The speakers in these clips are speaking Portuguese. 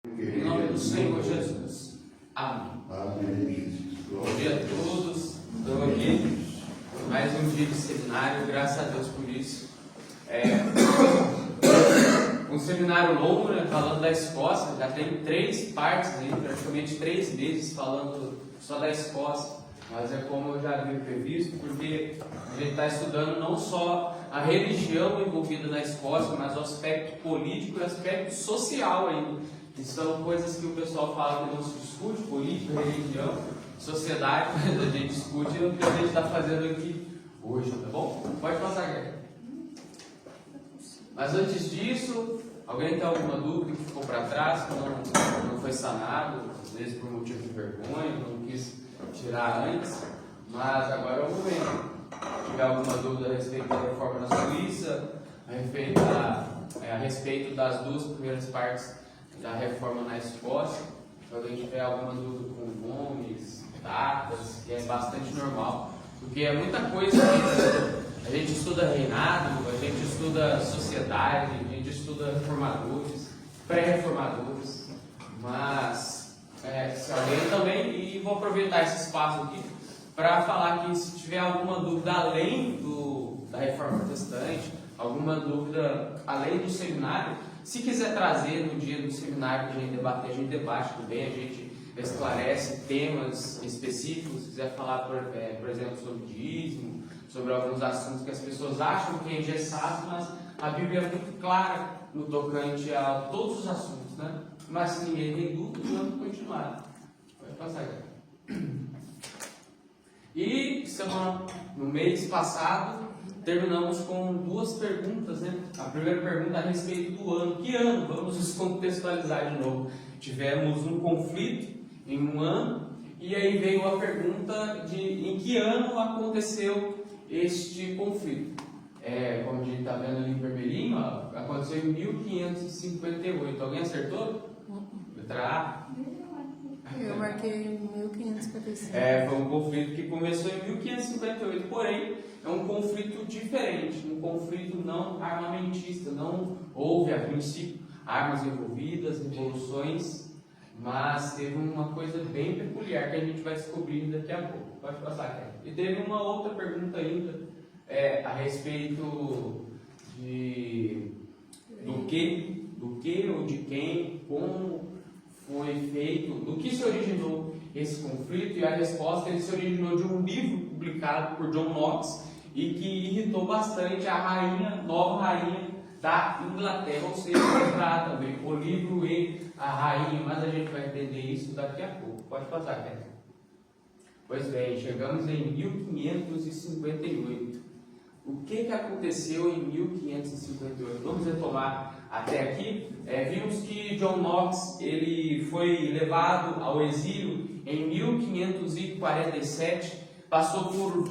Em nome do Senhor Jesus. Amém. Amém. Bom dia a todos. Estou aqui. Mais um dia de seminário. Graças a Deus por isso. Um seminário longo, né, falando da Escócia. Já tem 3 partes aí, praticamente 3 meses falando só da Escócia. Mas é como eu já havia previsto, porque a gente está estudando não só a religião envolvida na Escócia, mas o aspecto político e o aspecto social ainda. Que são coisas que o pessoal fala que não se discute, política, religião, sociedade, mas a gente discute o que a gente está fazendo aqui hoje, tá bom? Pode passar, Guilherme. Mas antes disso, alguém tem alguma dúvida que ficou para trás, que não foi sanado, às vezes por motivo de vergonha, não quis tirar antes, mas agora é o momento. Se tiver alguma dúvida a respeito da reforma na Suíça, a respeito das 2 primeiras partes da reforma na Escócia, se alguém tiver alguma dúvida com nomes, datas, que é bastante normal, porque é muita coisa que a gente estuda reinado, a gente estuda sociedade, a gente estuda reformadores, pré-reformadores, mas se alguém também, e vou aproveitar esse espaço aqui para falar que se tiver alguma dúvida além da reforma protestante, alguma dúvida além do seminário, se quiser trazer no dia do seminário para a gente debater, a gente debate também, a gente esclarece temas específicos. Se quiser falar, por exemplo, sobre dízimo, sobre alguns assuntos que as pessoas acham que é engessado, mas a Bíblia é muito clara no tocante a todos os assuntos, né? Mas se ninguém tem dúvida, vamos continuar. Pode passar, galera. E no mês passado, terminamos com 2 perguntas, né? A primeira pergunta a respeito do ano. Que ano? Vamos nos contextualizar de novo. Tivemos um conflito em um ano, e aí veio a pergunta de em que ano aconteceu este conflito. Como a gente está vendo ali em vermelhinho, ó, aconteceu em 1558. Alguém acertou? Letra A? Eu marquei 1555. Foi um conflito que começou em 1558, porém é um conflito diferente, um conflito não armamentista. Não houve a princípio armas envolvidas, revoluções, mas teve uma coisa bem peculiar que a gente vai descobrir daqui a pouco. Pode passar, cara. E teve uma outra pergunta ainda a respeito do que ou de quem, como foi feito, do que se originou esse conflito, e a resposta ele se originou de um livro publicado por John Knox e que irritou bastante a nova rainha da Inglaterra, ou seja, letra também, o livro e a rainha, mas a gente vai entender isso daqui a pouco. Pode passar, Kevin. Pois bem, chegamos em 1558. O que aconteceu em 1558? Vamos retomar até aqui. Vimos que John Knox ele foi levado ao exílio em 1547, passou por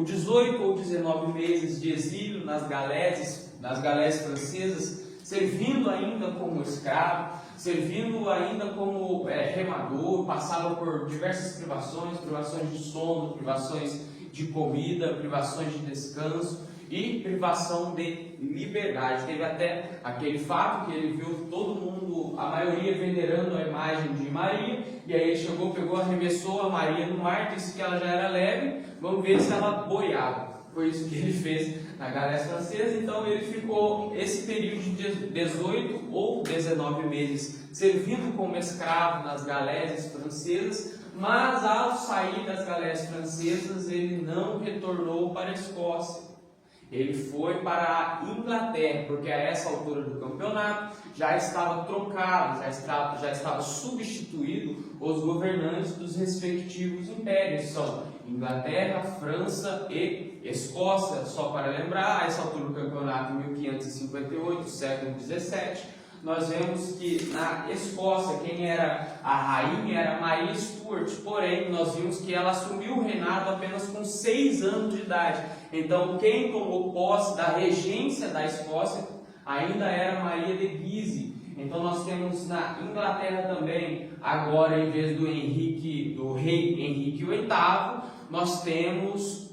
18 ou 19 meses de exílio nas galés francesas, servindo ainda como escravo, servindo ainda como remador, passava por diversas privações de sono, privações de comida, privações de descanso e privação de liberdade. Teve até aquele fato que ele viu todo mundo, a maioria venerando a imagem de Maria, e aí ele chegou, pegou, arremessou a Maria no mar, disse que ela já era leve, vamos ver se ela boiava. Foi isso que ele fez na galés francesa. Então ele ficou esse período de 18 ou 19 meses servindo como escravo nas galés francesas, mas ao sair das galés francesas ele não retornou para a Escócia. Ele foi para a Inglaterra, porque a essa altura do campeonato já estava trocado, já estava substituído os governantes dos respectivos impérios. São Inglaterra, França e Escócia. Só para lembrar, a essa altura do campeonato, em 1558, século XVII, nós vemos que na Escócia quem era a rainha era Maria Stuart, porém nós vimos que ela assumiu o reinado apenas com 6 anos de idade. Então quem tomou posse da regência da Escócia ainda era Maria de Guise. Então nós temos na Inglaterra também, agora em vez do rei Henrique VIII, nós temos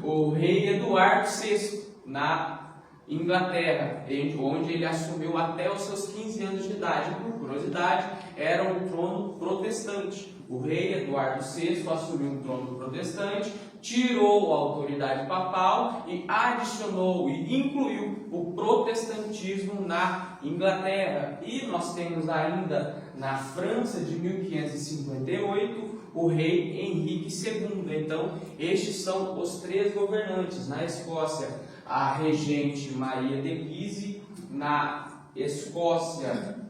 o rei Eduardo VI na Inglaterra, onde ele assumiu até os seus 15 anos de idade. Por curiosidade, era um trono protestante. O rei Eduardo VI assumiu um trono protestante, tirou a autoridade papal e adicionou e incluiu o protestantismo na Inglaterra. E nós temos ainda na França de 1558 o rei Henrique II. Então, estes são os três governantes. Na Escócia, a regente Maria de Guise, na Escócia,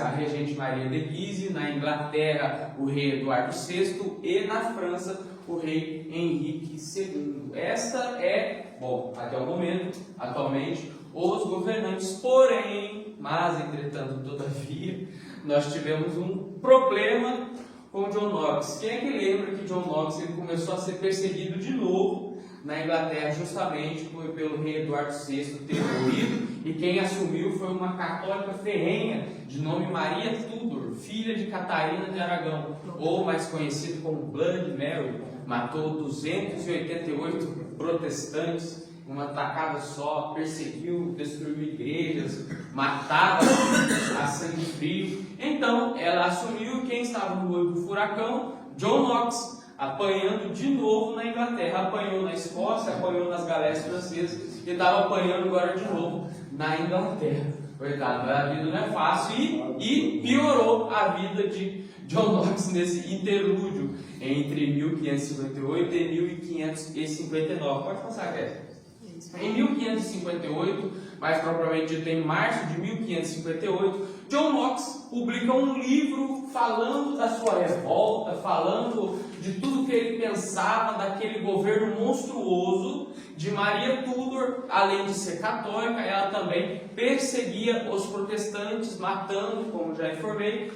a regente Maria de Guise, na Inglaterra, o rei Eduardo VI e na França, o rei Henrique II. Esta é, bom, até o momento, atualmente, os governantes. Porém, mas entretanto, todavia, nós tivemos um problema com John Knox. Quem é que lembra que John Knox ele começou a ser perseguido de novo na Inglaterra, justamente pelo rei Eduardo VI ter morrido, e quem assumiu foi uma católica ferrenha de nome Maria Tudor, filha de Catarina de Aragão, ou mais conhecido como Bloody Mary. Matou 288 protestantes uma tacada só, perseguiu, destruiu igrejas, matava a sangue frio. Então ela assumiu, quem estava no olho do furacão? John Knox, apanhando de novo na Inglaterra. Apanhou na Escócia, apanhou nas Galés Francesas e estava apanhando agora de novo na Inglaterra. Coitado, a vida não é fácil e piorou a vida de John Knox nesse interlúdio entre 1558 e 1559. Pode passar, Kézia. Em 1558, mais propriamente dito em março de 1558, John Knox publica um livro falando da sua revolta, falando de tudo que ele pensava daquele governo monstruoso de Maria Tudor. Além de ser católica, ela também perseguia os protestantes, matando, como já informei,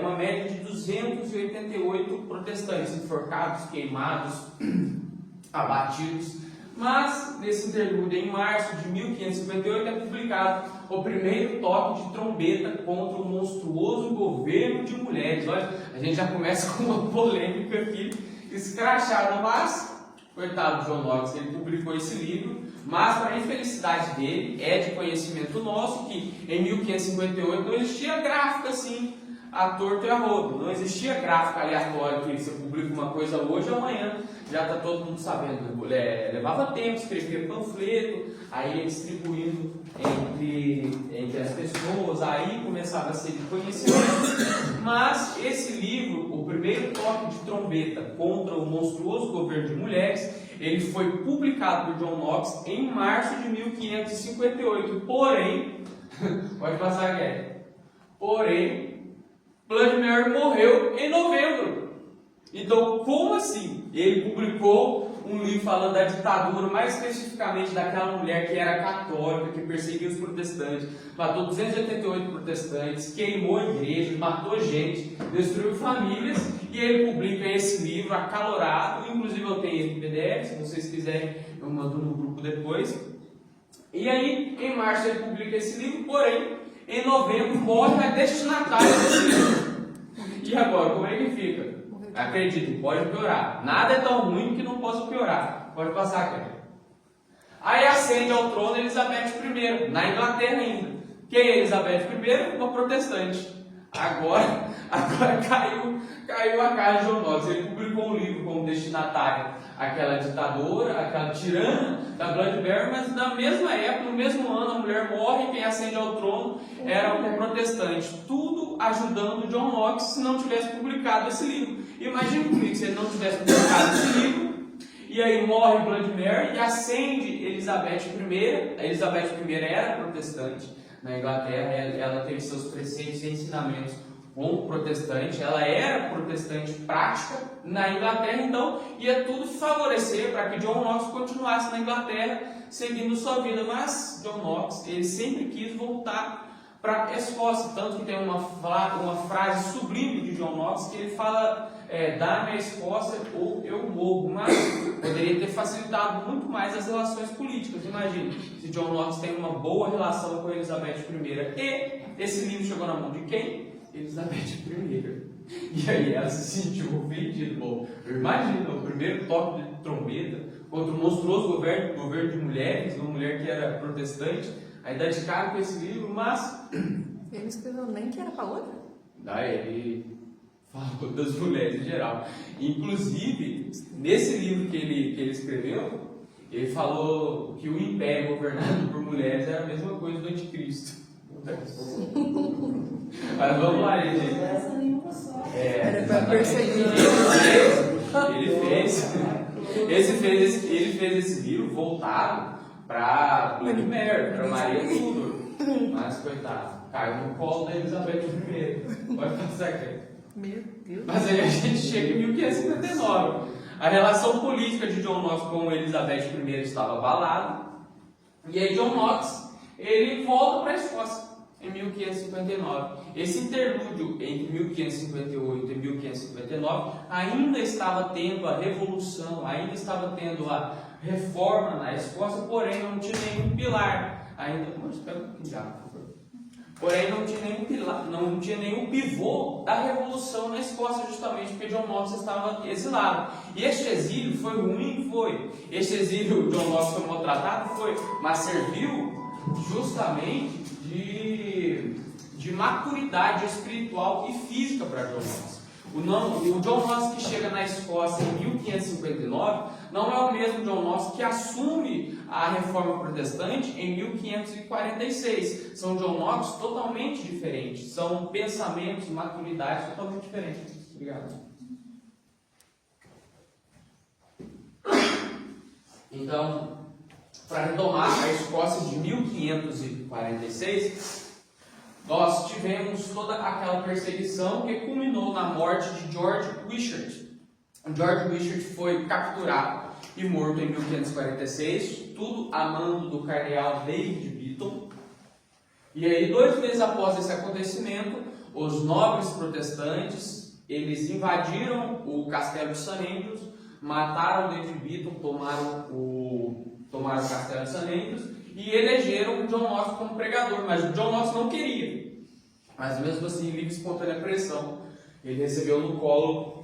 uma média de 288 protestantes enforcados, queimados, abatidos. Mas, nesse interlúdio, em março de 1558, é publicado o primeiro toque de trombeta contra o monstruoso governo de mulheres. Olha, a gente já começa com uma polêmica aqui, escrachada, mas, coitado do John Knox, ele publicou esse livro, mas, para a infelicidade dele, é de conhecimento nosso que, em 1558, não existia gráfico assim, a torto e a rodo. Não existia gráfico aleatório que você publica uma coisa hoje ou amanhã já está todo mundo sabendo. Levava tempo, escrevia panfleto, aí ia distribuindo entre as pessoas, aí começava a ser de conhecimento. Mas esse livro, o primeiro toque de trombeta contra o monstruoso governo de mulheres, ele foi publicado por John Knox em março de 1558. Porém, pode passar, Guilherme. Porém, Bloody Mary morreu em novembro. Então, como assim? Ele publicou um livro falando da ditadura, mais especificamente daquela mulher que era católica, que perseguia os protestantes, matou 288 protestantes, queimou igrejas, matou gente, destruiu famílias, e ele publica esse livro acalorado. Inclusive eu tenho ele em PDF, se vocês quiserem eu mando no grupo depois. E aí, em março ele publica esse livro, porém, em novembro morre a destinatária desse livro. E agora, como é que fica? Acredite, pode piorar. Nada é tão ruim que não possa piorar. Pode passar, cara. Aí ascende ao trono Elizabeth I, na Inglaterra ainda. Quem é Elizabeth I? Uma protestante. Agora caiu a cara de John Knox. Ele publicou um livro como destinatário aquela ditadora, aquela tirana da Bloody Mary, mas na mesma época, no mesmo ano, a mulher morre e quem ascende ao trono era um protestante. Tudo ajudando John Knox se não tivesse publicado esse livro. Imagina comigo, se ele não tivesse publicado esse livro, e aí morre Bloody Mary e ascende Elizabeth I. A Elizabeth I era protestante na Inglaterra, ela teve seus preceitos e ensinamentos como protestante, ela era protestante prática na Inglaterra, então ia tudo favorecer para que John Knox continuasse na Inglaterra seguindo sua vida. Mas John Knox, ele sempre quis voltar para a Escócia, tanto que tem uma frase sublime de John Knox que ele fala: dá-me a Escócia ou eu morro. Mas poderia ter facilitado muito mais as relações políticas. Imagine se John Knox tem uma boa relação com Elizabeth I. E esse livro chegou na mão de quem? Elizabeth I. E aí ela se sentiu ofendida. Bom, imagina o primeiro toque de trombeta contra o monstruoso governo de mulheres, uma mulher que era protestante, aí dá de cara com esse livro, mas... Ele não escreveu nem que era para outra? Daí ele falou das mulheres em geral. Inclusive, nesse livro que ele escreveu, ele falou que o império governado por mulheres era a mesma coisa do anticristo. Mas vamos lá, gente. Era para perseguir. Ele fez esse livro voltado para Blood Mary, para Maria Tudor. Mas, coitado, caiu no colo da Elizabeth I. Pode passar aqui. Meu Deus. Mas aí a gente chega em 1559. A relação política de John Knox com Elizabeth I estava abalada. E aí John Knox, ele volta para a Escócia em 1559. Esse interlúdio entre 1558 e 1559 ainda estava tendo a revolução, ainda estava tendo a reforma na Escócia, porém não tinha nenhum pilar. Porém não tinha nenhum pilar, não tinha nenhum pivô da revolução na Escócia, justamente porque John Knox estava exilado. E este exílio foi ruim? Foi. Este exílio, John Knox foi maltratado? Foi. Mas serviu justamente de maturidade espiritual e física para John Knox. O John Knox que chega na Escócia em 1559 não é o mesmo John Knox que assume a reforma protestante em 1546. São John Knox totalmente diferentes, são pensamentos, maturidades totalmente diferentes. Obrigado. Então, para retomar a Escócia de 1546, nós tivemos toda aquela perseguição que culminou na morte de George Wishart. George Wishart foi capturado e morto em 1546, tudo a mando do cardeal David Beaton. E aí, 2 meses após esse acontecimento, os nobres protestantes, eles invadiram o castelo de St. Andrews, mataram David Beaton, tomaram o castelo de St. Andrews e elegeram o John Knox como pregador, mas o John Knox não queria. Mas mesmo assim, livre e espontânea pressão, ele recebeu no colo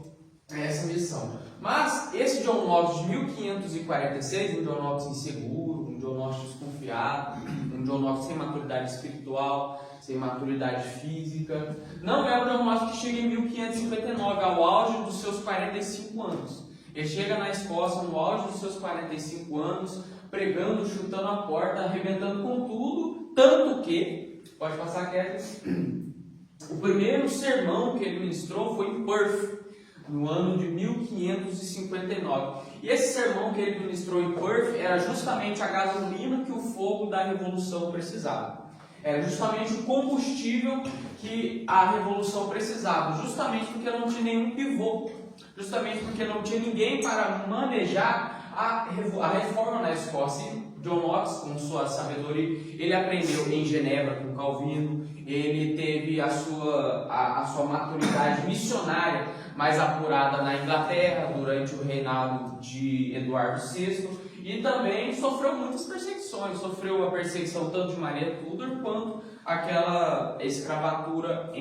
essa missão. Mas esse John Knox de 1546, um John Knox inseguro, um John Knox desconfiado, um John Knox sem maturidade espiritual, sem maturidade física, não é o John Knox que chega em 1559, ao auge dos seus 45 anos. Ele chega na Escócia no auge dos seus 45 anos, pregando, chutando a porta, arrebentando com tudo, tanto que, pode passar quieto, o primeiro sermão que ele ministrou foi em Perth, no ano de 1559. E esse sermão que ele ministrou em Perth era justamente a gasolina que o fogo da Revolução precisava. Era justamente o combustível que a Revolução precisava, justamente porque não tinha nenhum pivô, justamente porque não tinha ninguém para manejar a reforma na Escócia. John Knox, com sua sabedoria, ele aprendeu em Genebra com Calvino, ele teve a sua maturidade missionária mais apurada na Inglaterra durante o reinado de Eduardo VI, e também sofreu muitas perseguições, sofreu a perseguição tanto de Maria Tudor quanto aquela escravatura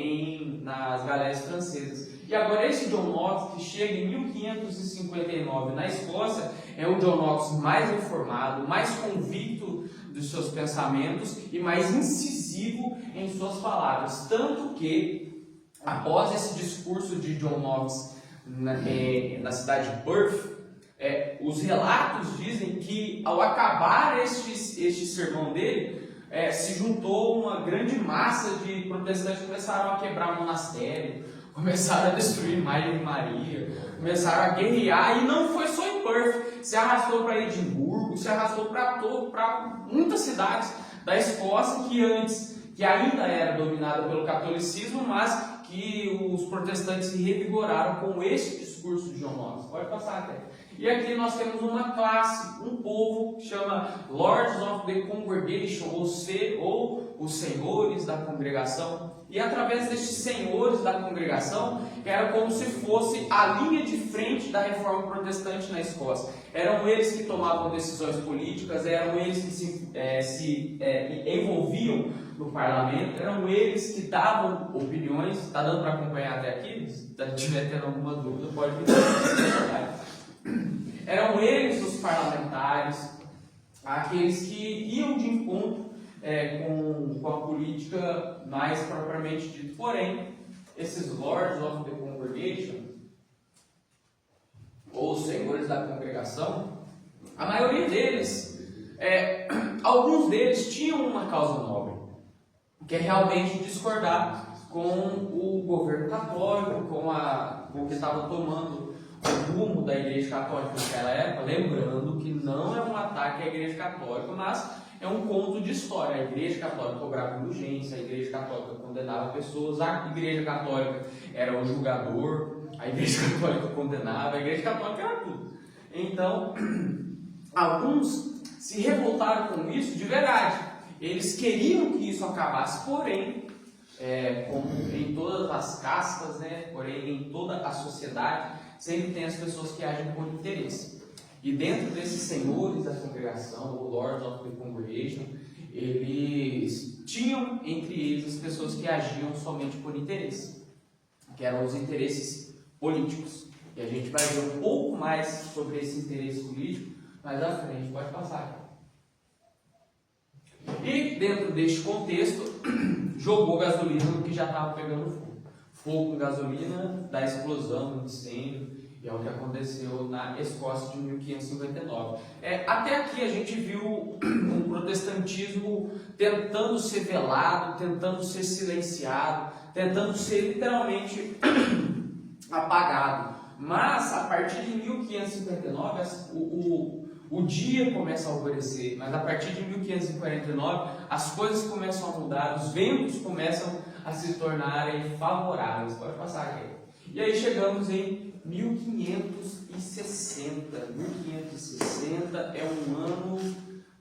nas galés francesas. E agora esse John Knox que chega em 1559 na Escócia é o John Knox mais reformado, mais convicto dos seus pensamentos e mais incisivo em suas palavras. Tanto que, após esse discurso de John Knox na cidade de Perth, os relatos dizem que ao acabar este sermão dele, se juntou uma grande massa de protestantes que começaram a quebrar o monastério, começaram a destruir a imagem de Maria, começaram a guerrear, e não foi só em Perth, se arrastou para Edimburgo, se arrastou para muitas cidades da Escócia que ainda era dominada pelo catolicismo, mas que os protestantes se revigoraram com esse discurso de John Knox. Pode passar até. E aqui nós temos uma classe, um povo que chama Lords of the Congregation, ou os senhores da congregação. E através destes senhores da congregação, era como se fosse a linha de frente da reforma protestante na Escócia. Eram eles que tomavam decisões políticas, eram eles que se envolviam no parlamento, eram eles que davam opiniões. Está dando para acompanhar até aqui? Se estiver tendo alguma dúvida, pode me dar. Eram eles os parlamentares, aqueles que iam de encontro com a política mais propriamente dita. Porém, esses Lords of the Congregation, ou senhores da congregação, a maioria deles, alguns deles tinham uma causa nobre, que é realmente discordar com o governo católico, com o que estava tomando o rumo da Igreja Católica naquela época, lembrando que não é um ataque à Igreja Católica, mas é um conto de história. A Igreja Católica cobrava indulgência, a Igreja Católica condenava pessoas, a Igreja Católica era o julgador, a Igreja Católica condenava, a Igreja Católica era tudo. Então, alguns se revoltaram com isso de verdade. Eles queriam que isso acabasse, porém, como em todas as castas, porém em toda a sociedade, sempre tem as pessoas que agem por interesse. E dentro desses senhores da congregação, ou Lords of the Congregation, eles tinham entre eles as pessoas que agiam somente por interesse, que eram os interesses políticos. E a gente vai ver um pouco mais sobre esse interesse político mais à frente. Pode passar. E dentro deste contexto, jogou gasolina no que já estava pegando fogo. Fogo com gasolina, da explosão, do incêndio, e é o que aconteceu na Escócia de 1559. Até aqui a gente viu um protestantismo tentando ser velado, tentando ser silenciado, tentando ser literalmente apagado. Mas a partir de 1559 o dia começa a alvorecer, mas a partir de 1549 as coisas começam a mudar, os ventos começam a se tornarem favoráveis. Pode passar aqui. E aí chegamos em 1560. 1560 é um ano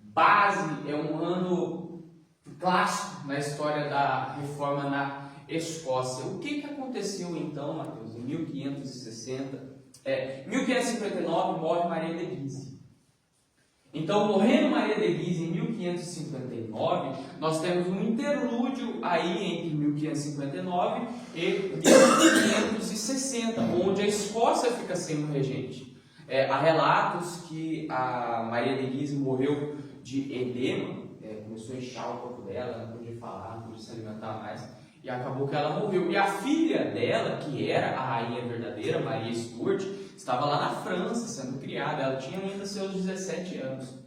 base, é um ano clássico na história da reforma na Escócia. O que aconteceu então, Mateus, em 1560? 1559 morre Maria de Guise. Então, morrendo Maria de Guise em 1559, nós temos um interlúdio aí entre 1559 e 1560, onde a Escócia fica sem um regente. Há relatos que a Maria de Guise morreu de edema, começou a inchar o corpo dela, não podia falar, não podia se alimentar mais, e acabou que ela morreu. E a filha dela, que era a rainha verdadeira, Maria Stuart, estava lá na França sendo criada. Ela tinha ainda seus 17 anos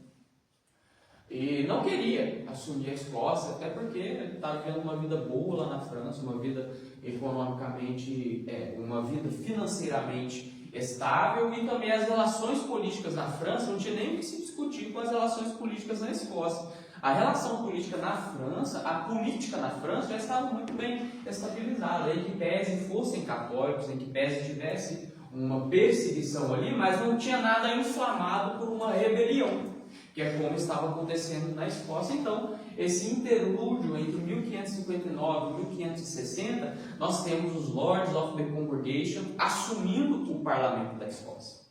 e não queria assumir a Escócia, até porque ele estava vivendo uma vida boa lá na França, uma vida economicamente, uma vida financeiramente estável, e também as relações políticas na França não tinha nem o que se discutir com as relações políticas na Escócia. A relação política na França, a política na França já estava muito bem estabilizada, em que pese fossem católicos, em que pese tivesse uma perseguição ali, mas não tinha nada inflamado por uma rebelião, que é como estava acontecendo na Escócia. Então, esse interlúdio entre 1559 e 1560, nós temos os Lords of the Congregation assumindo o parlamento da Escócia,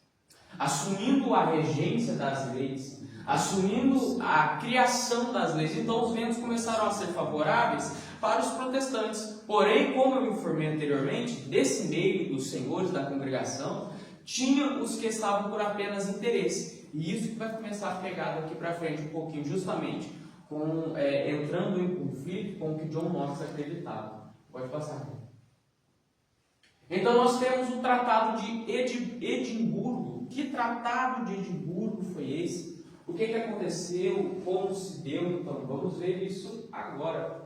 assumindo a regência das leis, assumindo a criação das leis. Então, os ventos começaram a ser favoráveis para os protestantes. Porém, como eu informei anteriormente, desse meio dos senhores da congregação, tinha os que estavam por apenas interesse. E isso que vai começar a pegar daqui para frente um pouquinho, justamente entrando em conflito com o que John Knox acreditava. Pode passar. Então nós temos o Tratado de Edimburgo. Que Tratado de Edimburgo foi esse? O que aconteceu? Como se deu? Então vamos ver isso agora.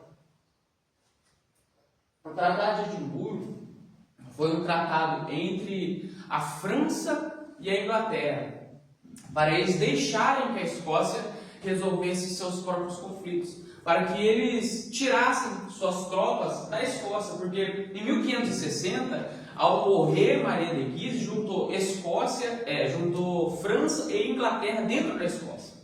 O Tratado de Edimburgo foi um tratado entre a França e a Inglaterra, para eles deixarem que a Escócia resolvesse seus próprios conflitos, para que eles tirassem suas tropas da Escócia, porque em 1560, ao morrer Maria de Guise, juntou França e Inglaterra dentro da Escócia.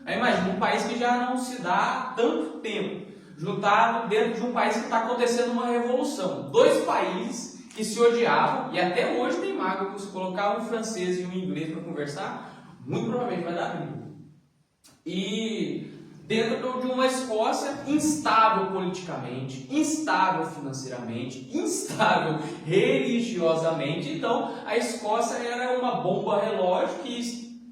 Aí imagina, um país que já não se dá há tanto tempo, juntado dentro de um país que está acontecendo uma revolução. Dois países que se odiavam, e até hoje tem mágoa, que se colocar um francês e um inglês para conversar, muito provavelmente vai dar briga. E dentro de uma Escócia instável politicamente, instável financeiramente, instável religiosamente. Então a Escócia era uma bomba relógio que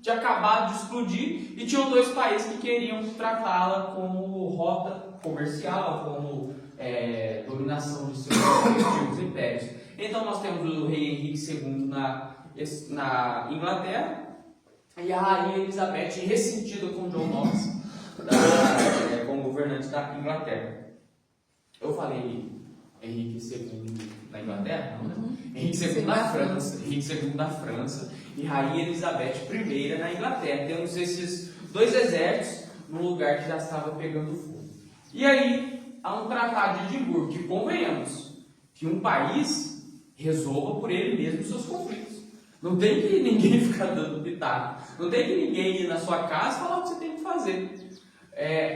tinha acabado de explodir e tinham dois países que queriam tratá-la como rota comercial, como dominação de seus respectivos impérios. Então nós temos o rei Henrique II na Inglaterra e a rainha Elizabeth ressentida com John Knox como governante da Inglaterra. Eu falei Henrique II na Inglaterra? Não, né? Henrique II na França. Henrique II da França e Rainha Elizabeth I na Inglaterra. Temos esses dois exércitos num lugar que já estava pegando fogo. E aí há um tratado de Edimburgo, que convenhamos que um país resolva por ele mesmo os seus conflitos. Não tem que ninguém ficar dando pitaco. Não tem que ninguém ir na sua casa e falar o que você tem que fazer.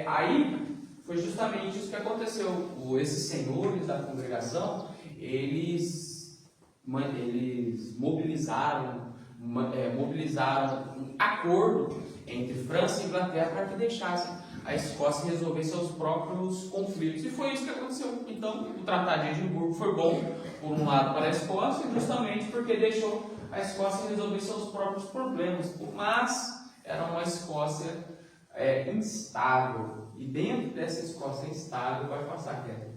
Aí foi justamente isso que aconteceu. Esses senhores da congregação, eles mobilizaram um acordo entre França e Inglaterra para que deixassem a Escócia resolver seus próprios conflitos. E foi isso que aconteceu. Então, o Tratado de Edimburgo foi bom, por um lado, para a Escócia, justamente porque deixou a Escócia resolver seus próprios problemas. Mas era uma Escócia instável. E dentro dessa Escócia instável vai passar a guerra.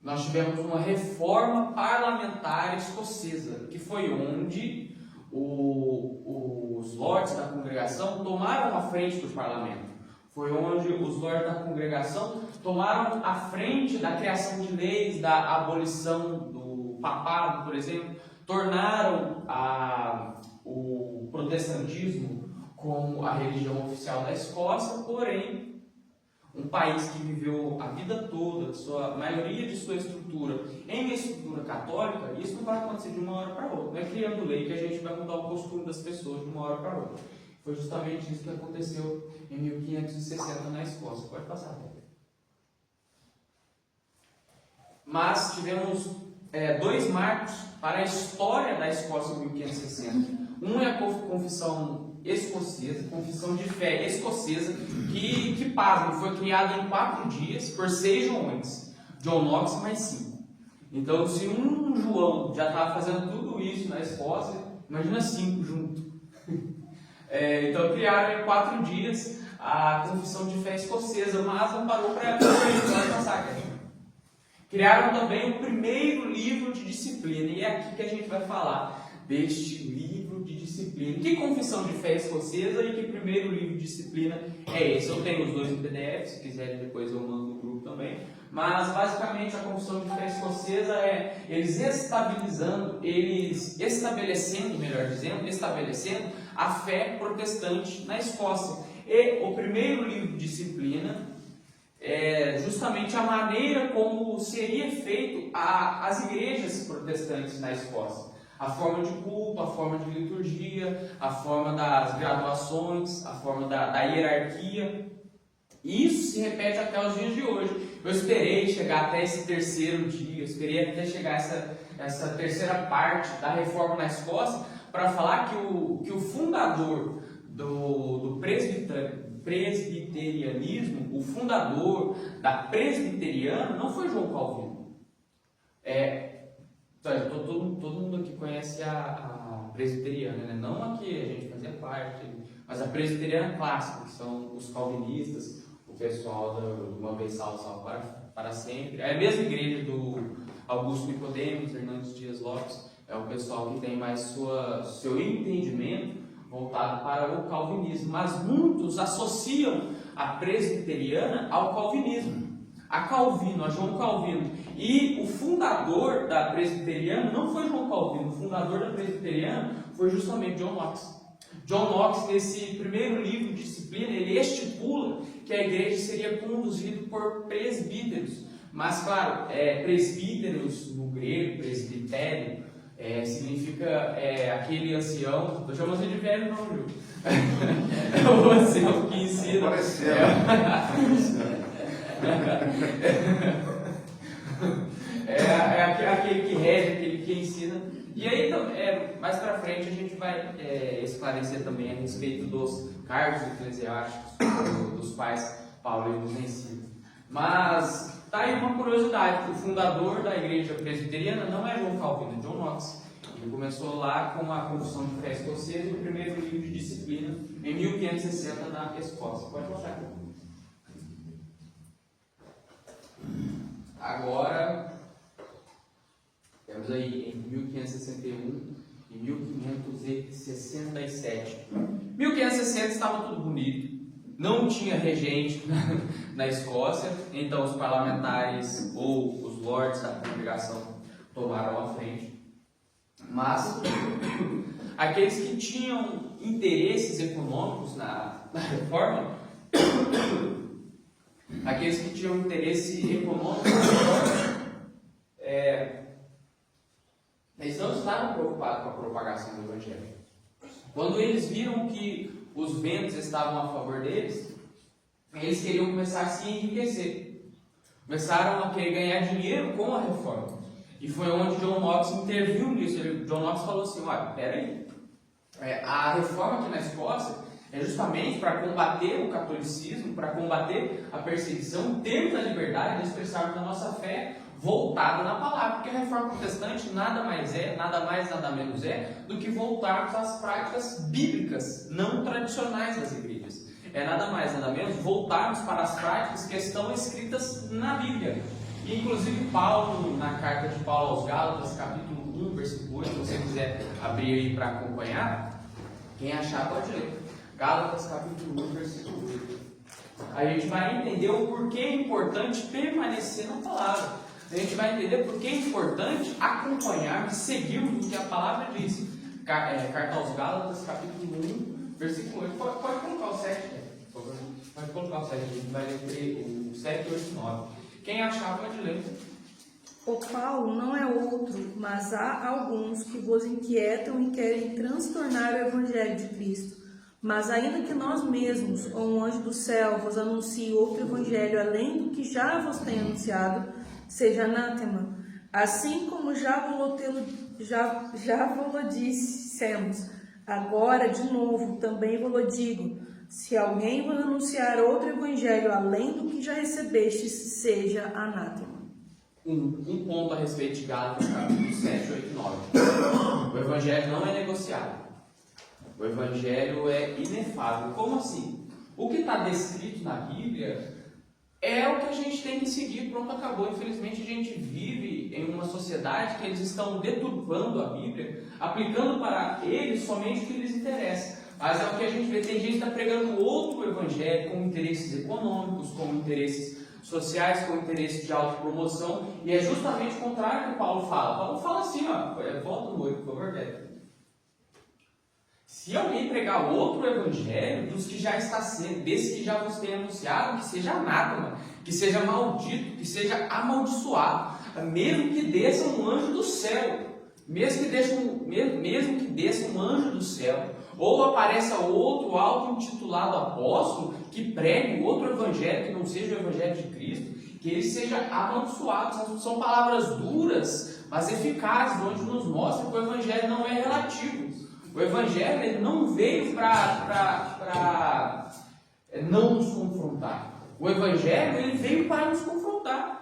Nós tivemos uma reforma parlamentar escocesa, que foi onde os lords da congregação tomaram a frente do parlamento. Foi onde os lords da congregação tomaram a frente da criação de leis, da abolição do papado, por exemplo, tornaram o protestantismo como a religião oficial da Escócia, porém, um país que viveu a vida toda, a maioria de sua estrutura em uma estrutura católica, isso não vai acontecer de uma hora para outra. Não é criando lei que a gente vai mudar o costume das pessoas de uma hora para outra. Foi justamente isso que aconteceu em 1560 na Escócia. Pode passar, né? Mas tivemos dois marcos para a história da Escócia em 1560. Um é a confissão escocesa, confissão de fé escocesa, que pasmem, foi criada em 4 dias por 6 Joões, John Knox mais 5. Então, se um João já estava fazendo tudo isso na Escócia, imagina 5 juntos. Então, criaram em 4 dias a confissão de fé escocesa, mas não parou para passar. Criaram também o primeiro livro de disciplina, e é aqui que a gente vai falar deste livro de disciplina. Que confissão de fé escocesa e que primeiro livro de disciplina é esse? Eu tenho os dois em PDF, se quiserem depois eu mando no grupo também. Mas basicamente a confissão de fé escocesa é eles estabelecendo a fé protestante na Escócia. E o primeiro livro de disciplina é justamente a maneira como seria feito as igrejas protestantes na Escócia. A forma de culto, a forma de liturgia, a forma das graduações, a forma da hierarquia. E isso se repete até os dias de hoje. Eu esperei chegar até esse terceiro dia, eu esperei até chegar essa terceira parte da reforma na Escócia para falar que o fundador do presbiterianismo, o fundador da presbiteriana, não foi João Calvino. Todo mundo aqui conhece a presbiteriana, né? Não a que a gente fazia parte, mas a presbiteriana clássica, que são os calvinistas, o pessoal do Uma Vez Salvo, Salvo para Sempre. É a mesma igreja do Augusto Nicodemos, Hernandes Dias Lopes, é o pessoal que tem mais seu entendimento voltado para o calvinismo, mas muitos associam a presbiteriana ao calvinismo, a João Calvino. E o fundador da presbiteriana não foi João Calvino, o fundador da presbiteriana foi justamente John Knox. John Knox, nesse primeiro livro de disciplina, ele estipula que a igreja seria conduzida por presbíteros. Mas, claro, presbíteros no grego, presbitério, significa aquele ancião, estou chamando você de velho não, viu? É o ancião que ensina. Aquele que rege, aquele que ensina. E aí, mais para frente, a gente vai esclarecer também a respeito dos cargos eclesiásticos dos quais Paulo nos ensina. Mas tá aí uma curiosidade: o fundador da igreja presbiteriana não é João Calvino, é John Knox. Ele começou lá com a Confissão de Fé Escocesa e o primeiro livro de disciplina em 1560 na Escócia. Pode mostrar aqui. Agora, temos aí em 1561 e 1567. 1560 estava tudo bonito, não tinha regente na Escócia, então os parlamentares ou os lords da congregação tomaram a frente. Mas aqueles que tinham interesses econômicos na reforma, aqueles que tinham interesse econômico na reforma, eles não estavam preocupados com a propagação do Evangelho. Quando eles viram que os ventos estavam a favor deles, eles queriam começar a se enriquecer. Começaram a querer ganhar dinheiro com a reforma. E foi onde John Knox interviu nisso. John Knox falou assim: olha, peraí, a reforma aqui na Escócia é justamente para combater o catolicismo, para combater a perseguição, termos a liberdade de expressarmos a nossa fé voltada na palavra, porque a reforma protestante nada mais, nada menos do que voltarmos às práticas bíblicas, não tradicionais das igrejas. É nada mais, nada menos voltarmos para as práticas que estão escritas na Bíblia. E, inclusive, Paulo, na carta de Paulo aos Gálatas, capítulo 1, versículo 8, se você quiser abrir aí para acompanhar, quem achar pode ler. Gálatas, capítulo 1, versículo 8. A gente vai entender o porquê é importante permanecer na palavra. A gente vai entender por que é importante acompanhar e seguirmos o que a palavra diz. Carta aos Gálatas, capítulo 1, versículo 8. Pode colocar o 7, por favor. Pode colocar o 7, a gente vai ler o 7, 8 e 9. Quem achar pode ler. O Paulo não é outro, mas há alguns que vos inquietam e querem transtornar o Evangelho de Cristo. Mas ainda que nós mesmos, ou um anjo do céu, vos anuncie outro Evangelho além do que já vos tem anunciado, seja anátema. Assim como já vos dissemos, agora de novo também vos digo, se alguém vos anunciar outro evangelho além do que já recebestes, seja anátema. Um ponto a respeito de Gálatas, capítulo 7, 8 e 9. O evangelho não é negociável. O evangelho é inefável. Como assim? O que está descrito na Bíblia é o que a gente tem que seguir, pronto, acabou. Infelizmente a gente vive em uma sociedade que eles estão deturpando a Bíblia, aplicando para eles somente o que lhes interessa. Mas é o que a gente vê, tem gente que está pregando outro evangelho com interesses econômicos, com interesses sociais, com interesses de autopromoção, e é justamente o contrário que Paulo fala. Paulo fala assim, ó, volta no 8, por favor, Beto. Se alguém pregar outro evangelho dos que já está sendo, desse que já vos tem anunciado, que seja anátema, que seja maldito, que seja amaldiçoado, mesmo que desça um anjo do céu, mesmo que desça um anjo do céu, ou apareça outro auto-intitulado apóstolo que pregue outro evangelho que não seja o evangelho de Cristo, que ele seja amaldiçoado. São palavras duras, mas eficazes, onde nos mostra que o evangelho não é relativo. O evangelho ele não veio para não nos confrontar. O evangelho ele veio para nos confrontar.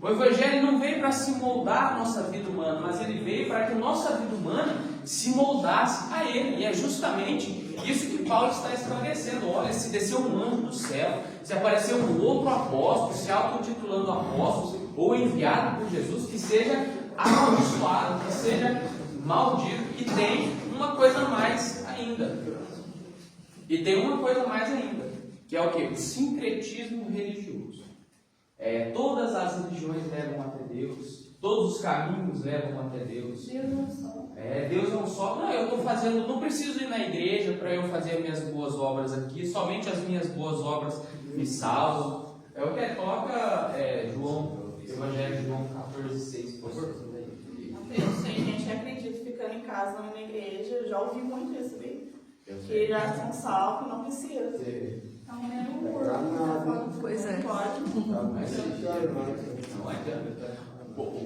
O evangelho não veio para se moldar a nossa vida humana, mas ele veio para que a nossa vida humana se moldasse a ele. E é justamente isso que Paulo está esclarecendo. Olha, se desceu um anjo do céu, se apareceu um outro apóstolo, se auto-intitulando apóstolo, ou enviado por Jesus, que seja amaldiçoado, que seja maldito. E tem uma coisa mais ainda. Que é o quê? O sincretismo religioso. Todas as religiões levam até Deus, todos os caminhos levam até Deus. Deus não só. Deus não só. Não, eu estou fazendo, não preciso ir na igreja para eu fazer minhas boas obras aqui, somente as minhas boas obras me salvam. É o que toca João, Evangelho de João 14,6, por favor. Eu sei gente que acredita ficando em casa, não indo na igreja, eu já ouvi muito isso aí. Que já são salvos e não precisa. Então é um burro. Pois é. Pode. Não adianta.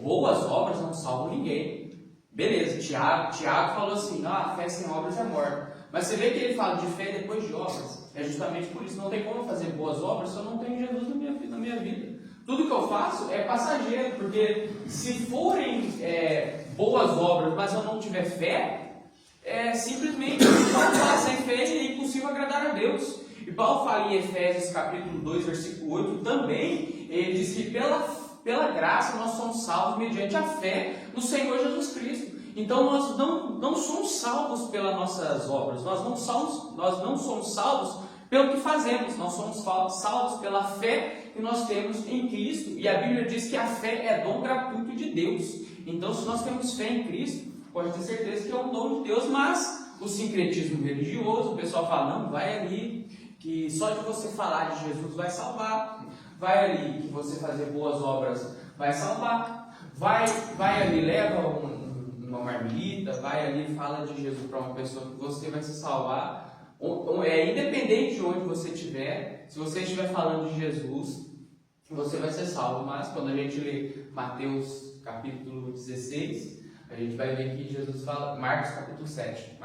Boas obras não salvam ninguém. Beleza, Tiago falou assim, a fé sem obras é morta. Mas você vê que ele fala de fé depois de obras. É justamente por isso. Não tem como fazer boas obras se eu não tenho Jesus na minha vida. Tudo que eu faço é passageiro, porque se forem boas obras, mas eu não tiver fé, simplesmente salvar sem fé é impossível agradar a Deus. E Paulo fala em Efésios capítulo 2, versículo 8 também, ele diz que pela graça nós somos salvos mediante a fé no Senhor Jesus Cristo. Então nós não somos salvos pelas nossas obras, nós não somos salvos pelo que fazemos, nós somos salvos pela fé que nós temos em Cristo. E a Bíblia diz que a fé é dom gratuito de Deus. Então, se nós temos fé em Cristo, pode ter certeza que é um dom de Deus. Mas o sincretismo religioso, o pessoal fala, não, vai ali, que só de você falar de Jesus vai salvar, vai ali que você fazer boas obras vai salvar, vai ali, leva uma marmita, vai ali e fala de Jesus para uma pessoa que você vai se salvar. Independente de onde você estiver, se você estiver falando de Jesus, você vai ser salvo. Mas quando a gente lê Mateus capítulo 16, a gente vai ver que Jesus fala, Marcos capítulo 7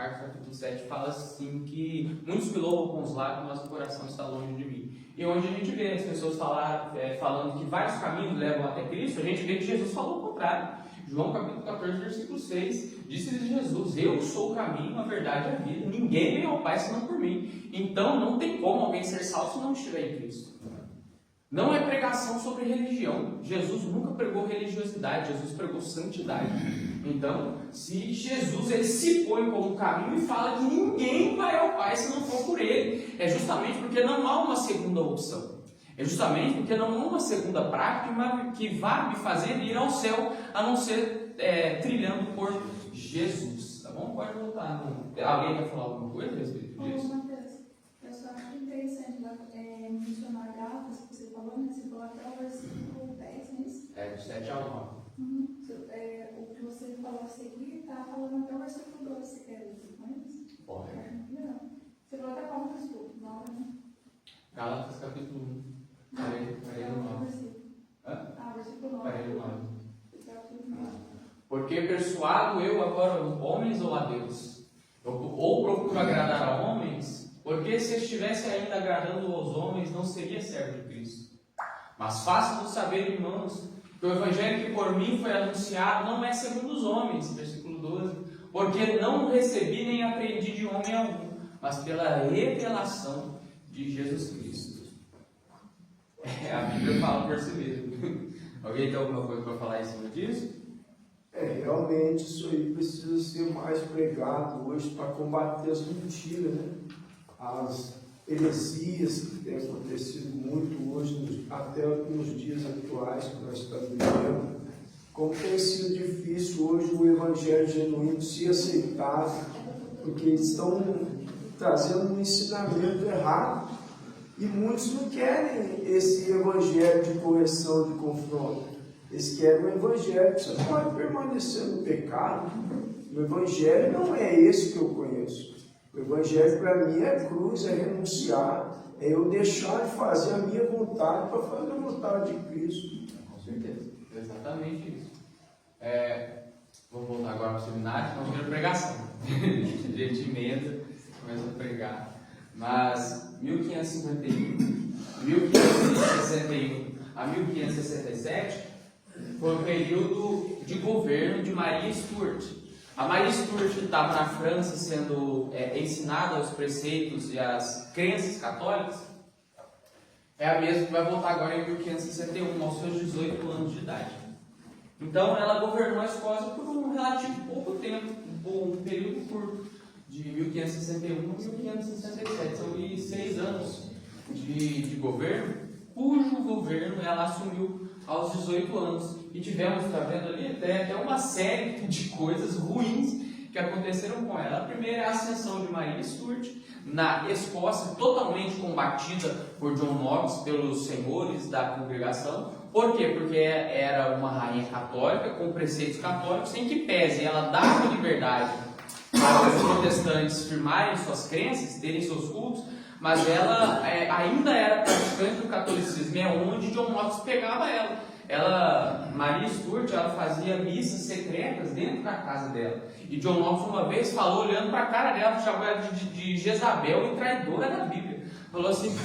fala assim que muitos me louvam com os lábios, mas o coração está longe de mim. E onde a gente vê as pessoas falando que vários caminhos levam até Cristo, a gente vê que Jesus falou o contrário. João capítulo 14, versículo 6, disse Jesus, eu sou o caminho, a verdade e a vida, ninguém vem ao Pai senão por mim. Então não tem como alguém ser salvo se não estiver em Cristo. Não é pregação sobre religião. Jesus nunca pregou religiosidade, Jesus pregou santidade. Então, se Jesus ele se põe como caminho e fala que ninguém vai ao Pai se não for por ele, é justamente porque não há uma segunda opção. É justamente porque não há uma segunda prática que vá me fazer ir ao céu, a não ser trilhando por Jesus. Tá bom? Pode voltar. Alguém quer falar alguma coisa a respeito disso? Matheus, eu só acho interessante mencionar Gálatas, que você falou, né? Você falou até o versículo 10, não é isso? De 7 ao 9. O que você falou a seguir, está falando até o versículo 12, você quer ler, não é isso? Pode. Você falou até qual versículo? 9, né? Gálatas capítulo 1. Parei no 9. Versículo 9. Parei no 9. Porque persuado eu agora homens ou a Deus? Ou procuro agradar a homens? Porque se estivesse ainda agradando aos homens, não seria servo de Cristo. Mas faço-vos saber, irmãos, que o evangelho que por mim foi anunciado não é segundo os homens, versículo 12, porque não recebi nem aprendi de homem algum, mas pela revelação de Jesus Cristo. A Bíblia fala por si mesmo. Alguém tem alguma coisa para falar em cima disso? Realmente isso aí precisa ser mais pregado hoje para combater as mentiras, né? As heresias que têm acontecido muito hoje, até nos dias atuais que nós estamos vivendo. Como tem sido difícil hoje o evangelho genuíno ser aceitado, porque eles estão trazendo um ensinamento errado. E muitos não querem esse evangelho de correção, de confronto. Eles querem um evangelho que você pode permanecer no pecado. O evangelho não é esse que eu conheço. O evangelho para mim é cruz, é renunciar, é eu deixar de fazer a minha vontade para fazer a vontade de Cristo. Com certeza, exatamente isso. Vou voltar agora para o seminário, vamos ver a pregação. Gente emenda, começa a pregar. Mas 1561 a 1567 foi o período de governo de Maria Stuart. A Maria Stuart estava na França sendo ensinada os preceitos e as crenças católicas. É a mesma que vai voltar agora em 1561, aos seus 18 anos de idade. Então ela governou a Escócia por um relativo pouco tempo, um período curto, de 1561 a 1567. São 6 anos de governo, cujo governo ela assumiu aos 18 anos. E tivemos, está vendo ali, até uma série de coisas ruins que aconteceram com ela. A primeira é a ascensão de Maria Stuart na Escócia, totalmente combatida por John Knox, pelos senhores da congregação. Por quê? Porque era uma rainha católica, com preceitos católicos, em que pese ela dava liberdade para os protestantes firmarem suas crenças, terem seus cultos, mas ela ainda era praticante do catolicismo, é onde John Knox pegava ela. Maria Stuart, ela fazia missas secretas dentro da casa dela. E John Knox uma vez falou, olhando para a cara dela, chamou ela de Jezabel e traidora da Bíblia. Falou assim,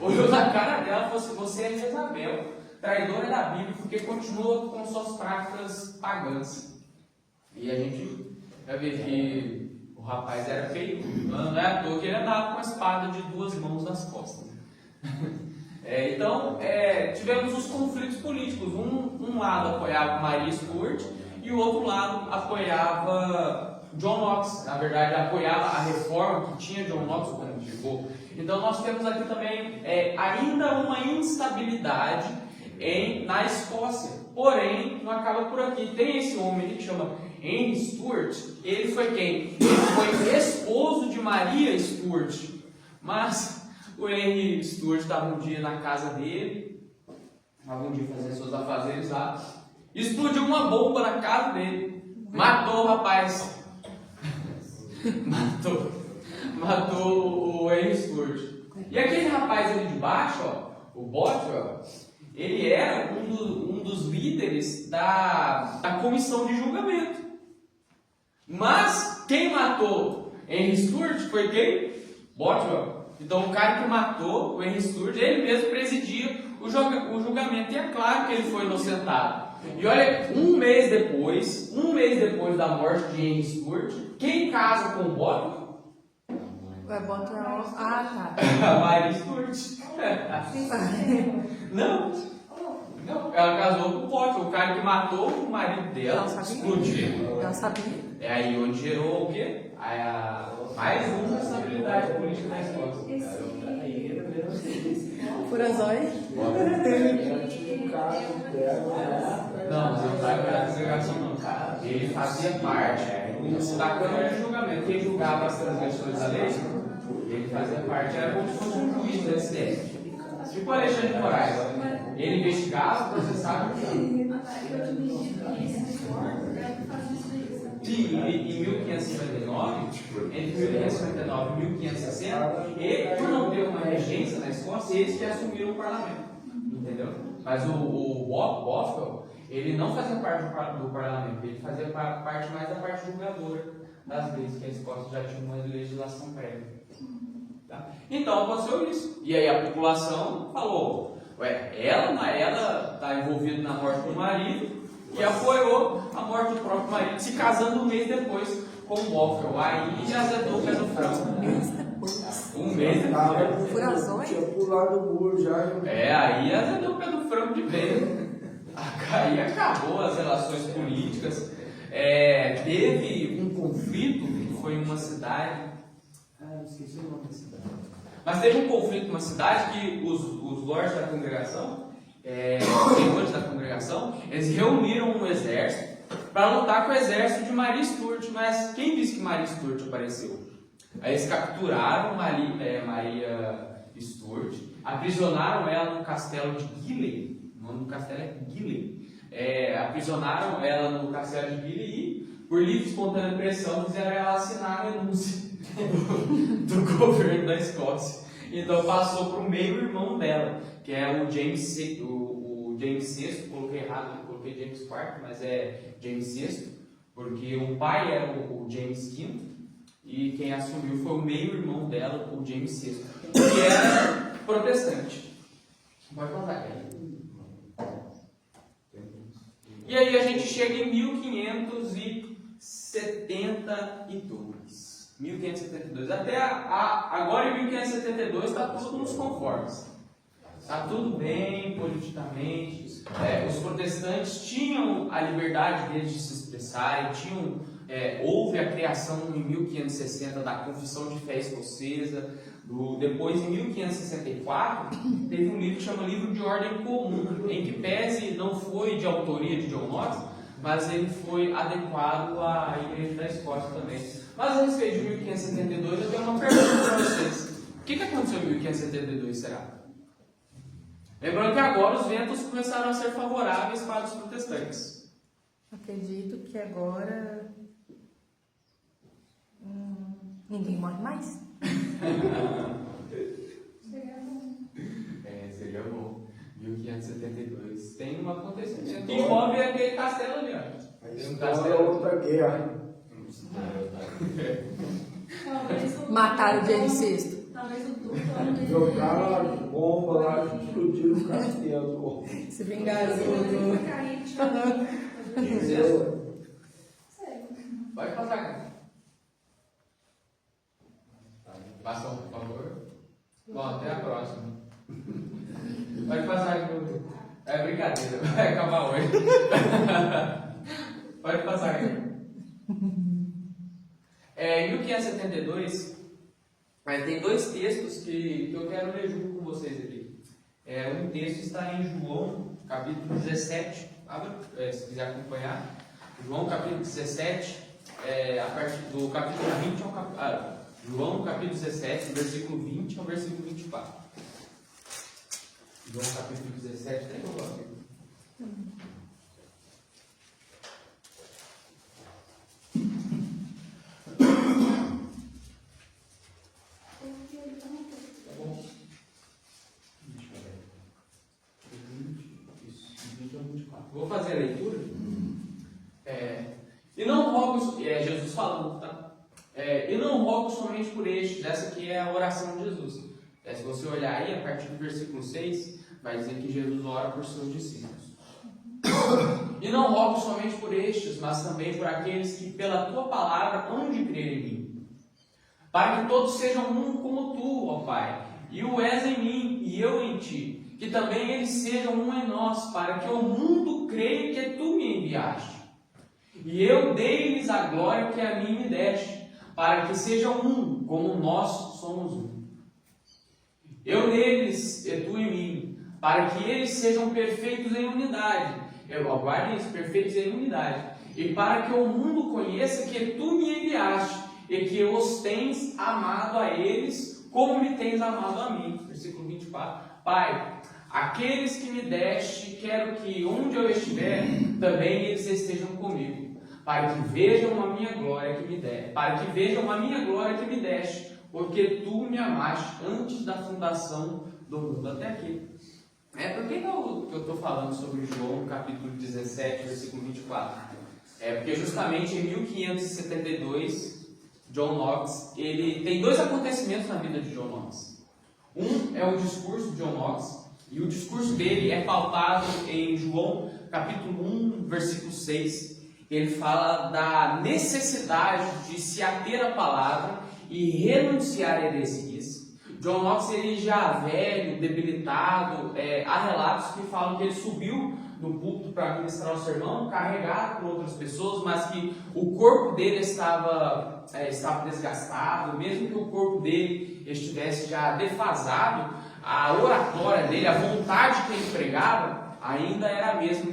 olhou na cara dela e falou assim, você é Jezabel, traidora da Bíblia, porque continua com suas práticas pagãs. E a gente vai ver que o rapaz era feio, não é à toa que ele andava com uma espada de 2 mãos nas costas. Então, tivemos os conflitos políticos. Um lado apoiava Maria Stuart e o outro lado apoiava John Knox. Na verdade, apoiava a reforma que tinha John Knox como chegou. Então, nós temos aqui também ainda uma instabilidade na Escócia. Porém, não acaba por aqui. Tem esse homem que chama Henry Stuart. Ele foi quem? Ele foi esposo de Maria Stuart. Mas o Henry Stuart estava um dia na casa dele, estava um dia fazendo seus afazeres lá, explodiu uma bomba na casa dele, matou o rapaz, matou o Henry Stuart. E aquele rapaz ali de baixo, ó, o Bothwell, ele era um dos líderes da comissão de julgamento. Mas quem matou Henry Stuart foi quem? Bothwell. Então o cara que matou o Henry Stuart, ele mesmo presidia o julgamento. E é claro que ele foi inocentado. E olha, um mês depois da morte de Henry Stuart, quem casa com o Bothwell? Vai botar. Ah, tá. A Maria Stuart. Não, ela casou com o Bothwell, o cara que matou o marido dela, explodiu. Ela sabia. É aí onde gerou o quê? Mais uma estabilidade política na Escócia. Furazóis. Não, mas ele não vai para a congregação não. Ele fazia parte da Câmara de Julgamento. Quem julgava as transgressões da lei, ele fazia parte, era como se fosse um juiz do STF. Tipo o Alexandre de Moraes. Ele investigava, processava e em 1559, entre 1559 e 1560, ele, por não ter uma regência na Escócia, eles que assumiram o parlamento. Entendeu? Mas o Bothwell, ele não fazia parte do parlamento, ele fazia parte mais da parte julgadora das leis, que a Escócia já tinha uma legislação prévia. Tá? Então aconteceu isso. E aí a população falou: ué, ela está envolvida na morte do marido e apoiou a morte do próprio marido, se casando um mês depois com o Bothwell. Aí já azedou o pé do frango. Um mês depois. Furazóis? Tinha pulado o muro já. Aí azedou o pé do frango de vez. Aí acabou as relações políticas. Teve um conflito que foi em uma cidade. Eu esqueci o nome da cidade. Mas teve um conflito em uma cidade que os lords da congregação, os senhores da congregação, eles reuniram um exército para lutar com o exército de Maria Stuart. Mas quem disse que Maria Stuart apareceu? Aí eles capturaram Maria Stuart, aprisionaram ela no castelo de Gilly. O nome do castelo é Gilly. Aprisionaram ela no castelo de Gilly e, por livre e espontânea pressão, fizeram ela assinar a renúncia do governo da Escócia. Então passou para o meio-irmão dela, que é o James VI. O James VI, coloquei errado, coloquei James IV, mas é James VI, porque o pai era o James V e quem assumiu foi o meio-irmão dela, o James VI, que era protestante. Pode contar aí. E aí a gente chega em 1572. 1572. Até agora em 1572 está tudo nos conformes. Está tudo bem politicamente. Os protestantes tinham a liberdade deles de se expressarem. Houve a criação em 1560 da Confissão de Fé Escocesa. Depois, em 1564, teve um livro que chama Livro de Ordem Comum, em que pese não foi de autoria de John Knox, mas ele foi adequado à Igreja da Escócia também. Mas a respeito de 1572, eu tenho uma pergunta para vocês. O que aconteceu em 1572, será? Lembrando que agora os ventos começaram a ser favoráveis para os protestantes. Acredito que agora ninguém morre mais. Seria bom. 1572. Tem um acontecimento que envolve aquele castelo ali, ó. Tem um castelo. Outra guerra. Mataram o James VI. Talvez o Duque Jogaram a bomba lá, explodiram o castelo. Se vingaram do. cair, Pode passar, cara. Passa, por favor. Bom, até a próxima. Pode passar, Júlio. É brincadeira, vai acabar hoje. Pode passar, cara. Em 1572, tem dois textos que eu quero ler junto com vocês aqui. Um texto está em João, capítulo 17. Se quiser acompanhar. João, capítulo 17, a partir do capítulo 20 ao João, capítulo 17, do versículo 20 ao versículo 24. João, capítulo 17, tem o nome? Tá bom? Deixa eu ver. 20 ao 24. Vou fazer a leitura. E não rogo, Jesus falando, tá? E não rogo somente por estes. Essa aqui é a oração de Jesus. Se você olhar aí, a partir do versículo 6, vai dizer que Jesus ora por seus discípulos. E não rogo somente por estes, mas também por aqueles que pela tua palavra hão de crer em mim. Para que todos sejam um como tu, ó Pai, e o és em mim, e eu em ti, que também eles sejam um em nós, para que o mundo creia que tu me enviaste. E eu dei-lhes a glória que a mim me deste, para que sejam um, como nós somos um. Eu neles e tu em mim, para que eles sejam perfeitos em unidade. Aguardem isso, perfeitos em unidade. E para que o mundo conheça que tu me enviaste, e que os tens amado a eles, como me tens amado a mim. Versículo 24. Pai, aqueles que me deste, quero que onde eu estiver, também eles estejam comigo, para que vejam a minha glória que me deste, porque tu me amaste antes da fundação do mundo. Até aqui. Por que eu estou falando sobre João, capítulo 17, versículo 24? Porque justamente em 1572, John Knox, ele tem dois acontecimentos na vida de John Knox. Um é o discurso de John Knox, e o discurso dele é pautado em João, capítulo 1, versículo 6. Ele fala da necessidade de se ater à palavra e renunciar a heresias. John Knox, ele já velho, debilitado, há relatos que falam que ele subiu no púlpito para ministrar o sermão, carregado por outras pessoas, mas que o corpo dele estava desgastado, mesmo que o corpo dele estivesse já defasado, a oratória dele, a vontade que ele pregava, ainda era a mesma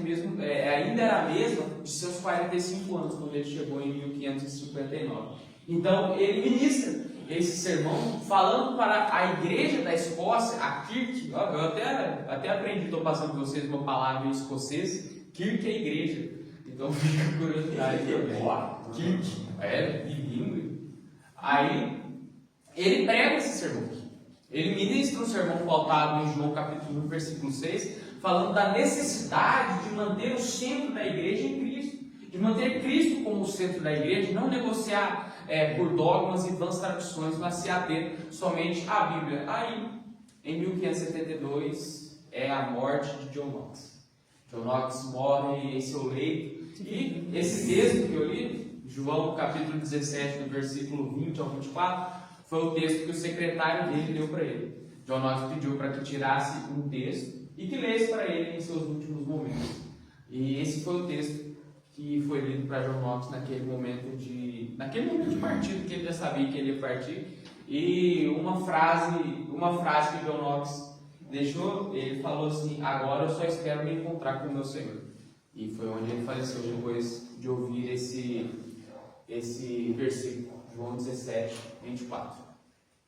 de seus 45 anos, quando ele chegou em 1559. Então, ele ministra esse sermão falando para a igreja da Escócia, a Kirk. Eu até aprendi, estou passando para vocês uma palavra em escocês. Kirk é igreja. Então, fica a curiosidade também. Kirk, bilíngue. Aí, ele prega esse sermão. Ele ministra um sermão pautado em João capítulo 1, versículo 6, falando da necessidade de manter o centro da igreja em Cristo, de manter Cristo como o centro da igreja, não negociar por dogmas e vãs tradições, mas se ater somente à Bíblia. Aí, em 1572, é a morte de John Knox. John Knox morre em seu leito, e esse texto que eu li, João capítulo 17, do versículo 20 ao 24, foi o texto que o secretário dele deu para ele. John Knox pediu para que tirasse um texto e que lesse para ele em seus últimos momentos. E esse foi o texto que foi lido para John Knox naquele momento de partido, que ele já sabia que ele ia partir. E uma frase que John Knox deixou, ele falou assim: agora eu só espero me encontrar com o meu Senhor. E foi onde ele faleceu depois de ouvir esse versículo, João 17, 24.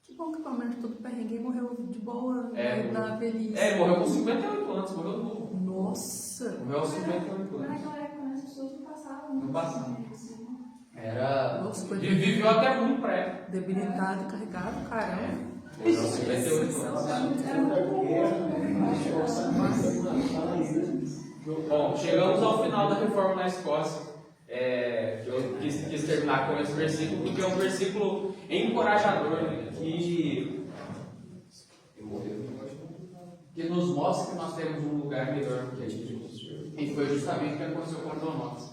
Que bom que pelo menos tudo perrengue e morreu de boa na velhice. Morreu com 58 anos, morreu novo. Nossa! Morreu aos 58 anos. Naquela época, as pessoas não passavam. Não passavam. Era. Nossa, Ele viveu até muito pra época. debilitado, carregado, caramba. Morreu aos 58 anos. Bom, chegamos ao final da reforma na Escócia. Eu quis terminar com esse versículo, porque é um versículo encorajador, né, que que nos mostra que nós temos um lugar melhor do que aquele. E foi justamente o que aconteceu com John Knox.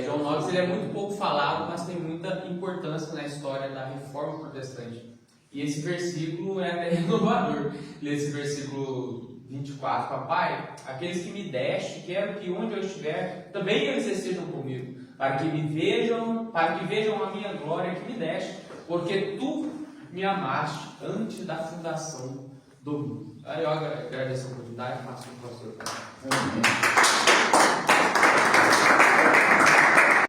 John Knox ele é muito pouco falado, mas tem muita importância na história da Reforma Protestante. E esse versículo é até renovador. Esse versículo 24, papai, aqueles que me deste, quero que onde eu estiver, também eles estejam comigo, para que vejam a minha glória que me deste, porque tu me amaste antes da fundação do mundo. Aí eu agradeço a oportunidade, faço o pastor.